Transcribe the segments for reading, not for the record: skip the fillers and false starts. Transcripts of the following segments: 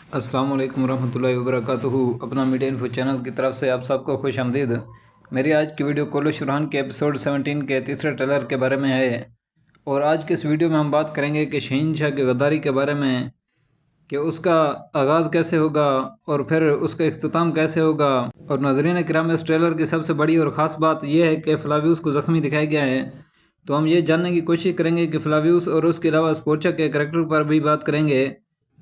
السلام علیکم ورحمۃ اللہ وبرکاتہ۔ اپنا میڈیا انفو چینل کی طرف سے آپ سب کو خوش آمدید۔ میری آج کی ویڈیو کولو شرحان کے ایپیسوڈ 17 کے تیسرے ٹریلر کے بارے میں ہے، اور آج کے اس ویڈیو میں ہم بات کریں گے کہ شہنشاہ کی غداری کے بارے میں، کہ اس کا آغاز کیسے ہوگا اور پھر اس کا اختتام کیسے ہوگا۔ اور ناظرین کرام، اس ٹریلر کی سب سے بڑی اور خاص بات یہ ہے کہ فلاویوس کو زخمی دکھایا گیا ہے، تو ہم یہ جاننے کی کوشش کریں گے کہ فلاویوس اور اس کے علاوہ اسپورچا کے کریکٹر پر بھی بات کریں گے۔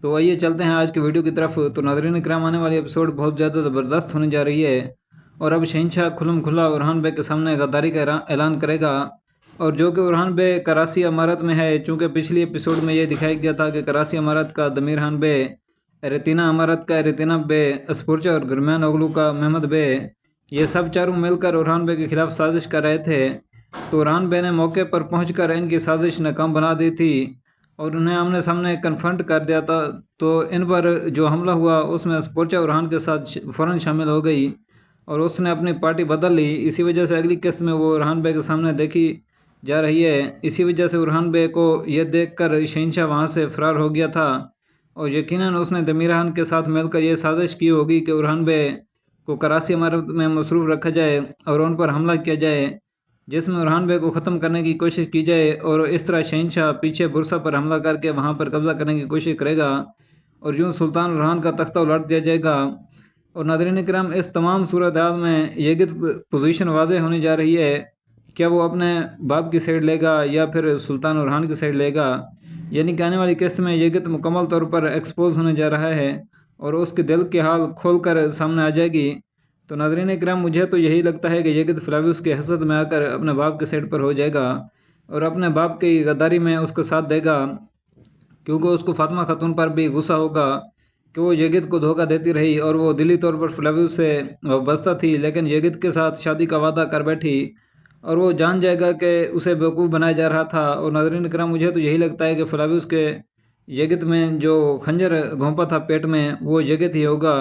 تو آئیے چلتے ہیں آج کی ویڈیو کی طرف۔ تو ناظرین کرام، آنے والی ایپیسوڈ بہت زیادہ زبردست ہونے جا رہی ہے، اور اب شہنشاہ کھلم کھلا اورحان بے کے سامنے غداری کا اعلان کرے گا، اور جو کہ اورحان بے کراسی امارت میں ہے، چونکہ پچھلی ایپیسوڈ میں یہ دکھایا گیا تھا کہ کراسی امارت کا دمیر خان بے، ریتینہ امارت کا ریتینہ بے، اسپورچا اور گرمیان اوغلو کا محمد بے، یہ سب چاروں مل کر اورحان بے کے خلاف سازش کر رہے تھے۔ تو اورحان بے نے موقع پر پہنچ کر ان کی سازش ناکام بنا دی تھی اور انہیں آمنے سامنے کنفرنٹ کر دیا تھا۔ تو ان پر جو حملہ ہوا اس میں اسپورچا اورحان کے ساتھ فوراً شامل ہو گئی، اور اس نے اپنی پارٹی بدل لی۔ اسی وجہ سے اگلی قسط میں وہ اورحان بے کے سامنے دیکھی جا رہی ہے۔ اسی وجہ سے اورحان بے کو یہ دیکھ کر شہنشاہ وہاں سے فرار ہو گیا تھا، اور یقیناً اس نے دمیر خان کے ساتھ مل کر یہ سازش کی ہوگی کہ اورحان بے کو کراسی امارت میں مصروف رکھا جائے اور ان پر حملہ کیا جائے، جس میں اورحان بے کو ختم کرنے کی کوشش کی جائے، اور اس طرح شہنشاہ پیچھے برسا پر حملہ کر کے وہاں پر قبضہ کرنے کی کوشش کرے گا، اور یوں سلطان اورحان کا تختہ الٹ دیا جائے گا۔ اور ناظرین کرام، اس تمام صورتحال میں یگت پوزیشن واضح ہونے جا رہی ہے، کیا وہ اپنے باپ کی سائڈ لے گا یا پھر سلطان اورحان کی سائڈ لے گا۔ یعنی کہ آنے والی قسط میں یگت مکمل طور پر ایکسپوز ہونے جا رہا ہے، اور اس کے دل کی حال کھول کر سامنے آ جائے گی۔ تو ناظرین کرام، مجھے تو یہی لگتا ہے کہ یگت فلاویوس کے حسد میں آ کر اپنے باپ کے سائڈ پر ہو جائے گا، اور اپنے باپ کی غداری میں اس کا ساتھ دے گا، کیونکہ اس کو فاطمہ خاتون پر بھی غصہ ہوگا کہ وہ یگت کو دھوکہ دیتی رہی، اور وہ دلی طور پر فلاویوس سے وابستہ تھی، لیکن یگت کے ساتھ شادی کا وعدہ کر بیٹھی، اور وہ جان جائے گا کہ اسے بیوقوف بنایا جا رہا تھا۔ اور ناظرین کرام، مجھے تو یہی لگتا ہے کہ فلاویوس کے یگت میں جو خنجر گھونپا تھا پیٹ میں، وہ یگت ہی ہوگا،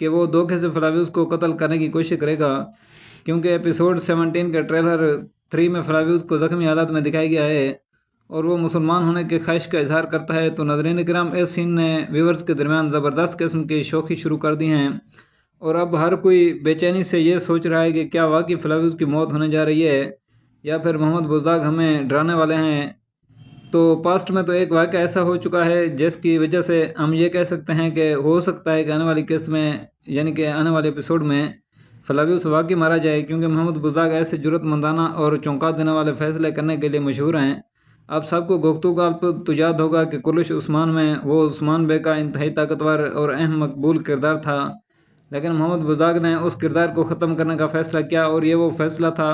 کہ وہ دھوکے سے فلاویوس کو قتل کرنے کی کوشش کرے گا، کیونکہ ایپیسوڈ 17 کے ٹریلر 3 میں فلاویوس کو زخمی حالت میں دکھایا گیا ہے، اور وہ مسلمان ہونے کی خواہش کا اظہار کرتا ہے۔ تو ناظرین کرام، اس سین نے ویورز کے درمیان زبردست قسم کی شوخی شروع کر دی ہیں، اور اب ہر کوئی بے چینی سے یہ سوچ رہا ہے کہ کیا واقعی فلاویوس کی موت ہونے جا رہی ہے، یا پھر محمد بزداگ ہمیں ڈرانے والے ہیں۔ تو پاسٹ میں تو ایک واقعہ ایسا ہو چکا ہے جس کی وجہ سے ہم یہ کہہ سکتے ہیں کہ ہو سکتا ہے کہ آنے والی قسط میں، یعنی کہ آنے والے ایپیسوڈ میں، فلاویوس واقعی مارا جائے، کیونکہ محمد بزداگ ایسے جرأت مندانہ اور چونکا دینے والے فیصلے کرنے کے لیے مشہور ہیں۔ آپ سب کو گفتگو کا تو یاد ہوگا کہ کلش عثمان میں وہ عثمان بے کا انتہائی طاقتور اور اہم مقبول کردار تھا، لیکن محمد بزداگ نے اس کردار کو ختم کرنے کا فیصلہ کیا، اور یہ وہ فیصلہ تھا۔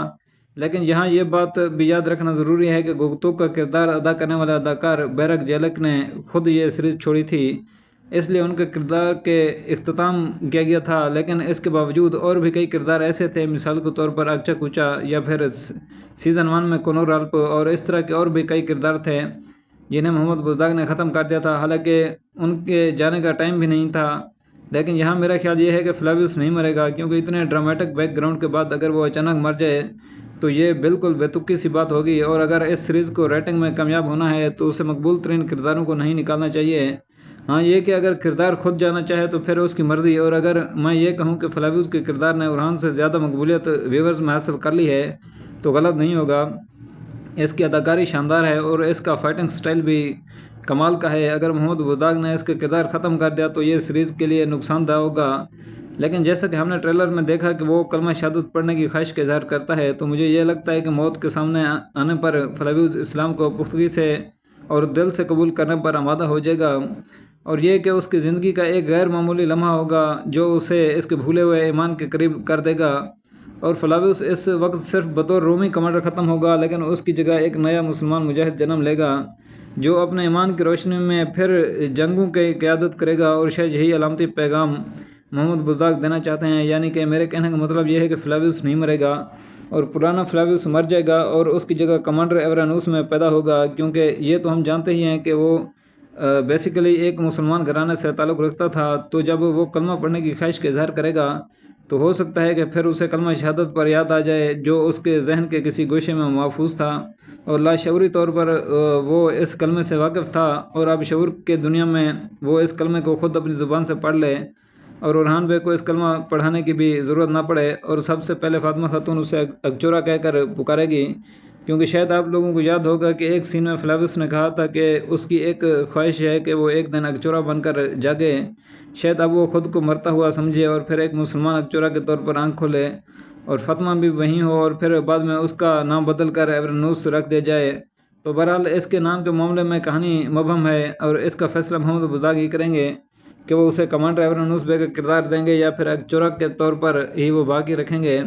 لیکن یہاں یہ بات بھی یاد رکھنا ضروری ہے کہ گفتگو کا کردار ادا کرنے والے اداکار بیرک جیلک نے خود یہ سیریز چھوڑی تھی، اس لیے ان کے کردار کے اختتام کیا گیا تھا، لیکن اس کے باوجود اور بھی کئی کردار ایسے تھے، مثال کے طور پر اکچا کوچا، یا پھر سیزن 1 میں کنور رالپ، اور اس طرح کے اور بھی کئی کردار تھے جنہیں محمد بزداگ نے ختم کر دیا تھا، حالانکہ ان کے جانے کا ٹائم بھی نہیں تھا۔ لیکن یہاں میرا خیال یہ ہے کہ فلاویوس نہیں مرے گا، کیونکہ اتنے ڈرامیٹک بیک گراؤنڈ کے بعد اگر وہ اچانک مر جائے تو یہ بالکل بے تکی سی بات ہوگی، اور اگر اس سیریز کو ریٹنگ میں کامیاب ہونا ہے تو اسے مقبول ترین کرداروں کو نہیں نکالنا چاہیے۔ ہاں، یہ کہ اگر کردار خود جانا چاہے تو پھر اس کی مرضی، اور اگر میں یہ کہوں کہ فلاویوس کے کردار نے اورحان سے زیادہ مقبولیت ویورز میں حاصل کر لی ہے تو غلط نہیں ہوگا۔ اس کی اداکاری شاندار ہے، اور اس کا فائٹنگ سٹائل بھی کمال کا ہے۔ اگر محمد بزداگ نے اس کا کردار ختم کر دیا تو یہ سیریز کے لیے نقصان دہ ہوگا، لیکن جیسا کہ ہم نے ٹریلر میں دیکھا کہ وہ کلمہ شہادت پڑھنے کی خواہش کا اظہار کرتا ہے، تو مجھے یہ لگتا ہے کہ موت کے سامنے آنے پر فلاویوس اسلام کو پختگی سے اور دل سے قبول کرنے پر آمادہ ہو جائے گا، اور یہ کہ اس کی زندگی کا ایک غیر معمولی لمحہ ہوگا جو اسے اس کے بھولے ہوئے ایمان کے قریب کر دے گا۔ اور فلاویوس اس وقت صرف بطور رومی کمانڈر ختم ہوگا، لیکن اس کی جگہ ایک نیا مسلمان مجاہد جنم لے گا جو اپنے ایمان کی روشنی میں پھر جنگوں کی قیادت کرے گا، اور شاید یہی علامتی پیغام محمد بزداگ دینا چاہتے ہیں۔ یعنی کہ میرے کہنے کا مطلب یہ ہے کہ فلاویوس نہیں مرے گا، اور پرانا فلاویوس مر جائے گا اور اس کی جگہ کمانڈر ایورانوس میں پیدا ہوگا، کیونکہ یہ تو ہم جانتے ہی ہیں کہ وہ بیسیکلی ایک مسلمان گھرانے سے تعلق رکھتا تھا۔ تو جب وہ کلمہ پڑھنے کی خواہش کا اظہار کرے گا تو ہو سکتا ہے کہ پھر اسے کلمہ شہادت پر یاد آ جائے جو اس کے ذہن کے کسی گوشے میں محفوظ تھا، اور لاشعوری طور پر وہ اس کلمے سے واقف تھا، اور اب شعور کے دنیا میں وہ اس کلمے کو خود اپنی زبان سے پڑھ لے اور اورحان بے کو اس کلمہ پڑھانے کی بھی ضرورت نہ پڑے، اور سب سے پہلے فاطمہ خاتون اسے اگچورا کہہ کر پکارے گی، کیونکہ شاید آپ لوگوں کو یاد ہوگا کہ ایک سین میں فلاویوس نے کہا تھا کہ اس کی ایک خواہش ہے کہ وہ ایک دن اگچورا بن کر جاگے، شاید اب وہ خود کو مرتا ہوا سمجھے اور پھر ایک مسلمان اگچورا کے طور پر آنکھ کھولے اور فاطمہ بھی وہیں ہو، اور پھر بعد میں اس کا نام بدل کر ایورنوس رکھ دیا جائے۔ تو بہرحال اس کے نام کے معاملے میں کہانی مبہم ہے، اور اس کا فیصلہ محمد بزدار ہی کریں گے کہ وہ اسے کمانڈر ایورنوس بے کا کردار دیں گے یا پھر اگچورا کے طور پر ہی وہ باقی رکھیں گے۔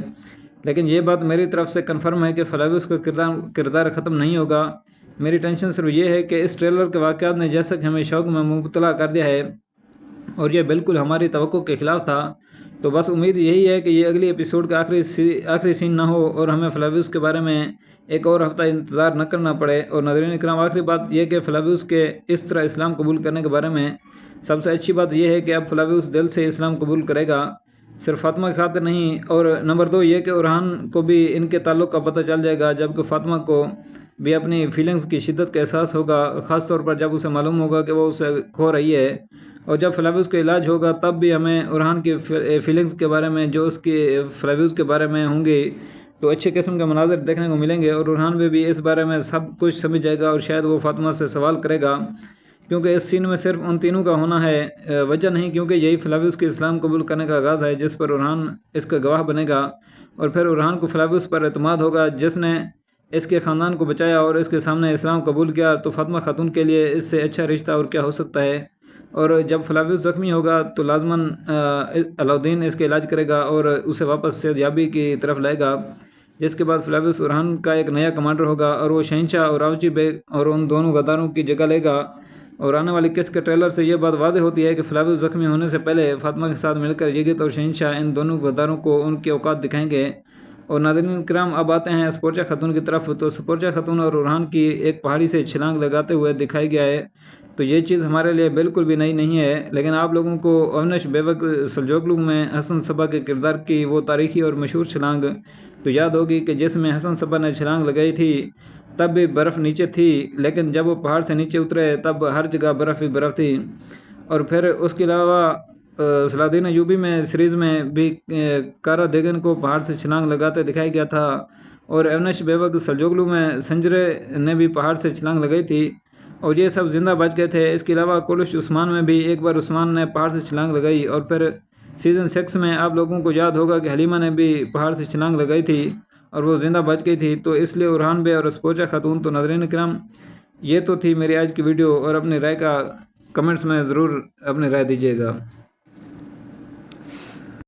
لیکن یہ بات میری طرف سے کنفرم ہے کہ فلاویوس کا کردار ختم نہیں ہوگا۔ میری ٹینشن صرف یہ ہے کہ اس ٹریلر کے واقعات نے جیسا کہ ہمیں شوق میں مبتلا کر دیا ہے، اور یہ بالکل ہماری توقع کے خلاف تھا، تو بس امید یہی ہے کہ یہ اگلی ایپیسوڈ کا آخری سین نہ ہو اور ہمیں فلاویوس کے بارے میں ایک اور ہفتہ انتظار نہ کرنا پڑے۔ اور ناظرین اکرام، آخری بات یہ کہ فلاویوس کے اس طرح اسلام قبول کرنے کے بارے میں سب سے اچھی بات یہ ہے کہ اب فلاویوس دل سے اسلام قبول کرے گا، صرف فاطمہ کی خاطر نہیں، اور نمبر 2 یہ کہ اورحان کو بھی ان کے تعلق کا پتہ چل جائے گا، جبکہ فاطمہ کو بھی اپنی فیلنگز کی شدت کا احساس ہوگا، خاص طور پر جب اسے معلوم ہوگا کہ وہ اسے کھو رہی ہے، اور جب فلاویوس کا علاج ہوگا تب بھی ہمیں اورحان کی فیلنگز کے بارے میں جو اس کی فلاویوس کے بارے میں ہوں گی تو اچھے قسم کے مناظر دیکھنے کو ملیں گے، اور اورحان بھی اس بارے میں سب کچھ سمجھ جائے گا، اور شاید وہ فاطمہ سے سوال کرے گا، کیونکہ اس سین میں صرف ان تینوں کا ہونا ہے، وجہ نہیں کیونکہ یہی فلاویوس کے اسلام قبول کرنے کا آغاز ہے جس پر اورحان اس کا گواہ بنے گا، اور پھر اورحان کو فلاویوس پر اعتماد ہوگا جس نے اس کے خاندان کو بچایا اور اس کے سامنے اسلام قبول کیا، تو فاطمہ خاتون کے لیے اس سے اچھا رشتہ اور کیا ہو سکتا ہے۔ اور جب فلاویوس زخمی ہوگا تو لازماً علاؤدین اس کا علاج کرے گا اور اسے واپس صحتیابی کی طرف لائے گا، جس کے بعد فلاویوس اورحان کا ایک نیا کمانڈر ہوگا، اور وہ شہنشاہ اور راوچی بیگ اور ان دونوں غداروں کی جگہ لے گا۔ اور آنے والی قسط کے ٹریلر سے یہ بات واضح ہوتی ہے کہ فلاویوس زخمی ہونے سے پہلے فاطمہ کے ساتھ مل کر یگت اور شہنشاہ ان دونوں غداروں کو ان کے اوقات دکھائیں گے۔ اور ناظرین کرام، اب آتے ہیں سپورچا خاتون کی طرف، تو سپورچا خاتون اور اورحان کی ایک پہاڑی سے چھلانگ لگاتے ہوئے دکھائی گیا ہے، تو یہ چیز ہمارے لیے بالکل بھی نئی نہیں ہے، لیکن آپ لوگوں کو اونش بیوک سلجوگلو میں حسن صبا کے کردار کی وہ تاریخی اور مشہور چھلانگ تو یاد ہوگی کہ جس میں حسن صبا نے چھلانگ لگائی تھی تب بھی برف نیچے تھی، لیکن جب وہ پہاڑ سے نیچے اترے تب ہر جگہ برف ہی برف تھی۔ اور پھر اس کے علاوہ صلاح الدین ایوبی میں سیریز میں بھی کارا دیگن کو پہاڑ سے چھلانگ لگاتے دکھایا گیا تھا، اور اونش بیوک سلجوگلو میں سنجرے نے بھی پہاڑ سے چھلانگ لگائی تھی، اور یہ سب زندہ بچ گئے تھے۔ اس کے علاوہ کولش عثمان میں بھی ایک بار عثمان نے پہاڑ سے چھلانگ لگائی، اور پھر سیزن 6 میں آپ لوگوں کو یاد ہوگا کہ حلیمہ نے بھی پہاڑ سے چھلانگ لگائی تھی اور وہ زندہ بچ گئی تھی، تو اس لیے اورحان بے اور سپورچا خاتون۔ تو ناظرین کرام، یہ تو تھی میری آج کی ویڈیو، اور اپنی رائے کا کمنٹس میں ضرور اپنی رائے دیجیے گا۔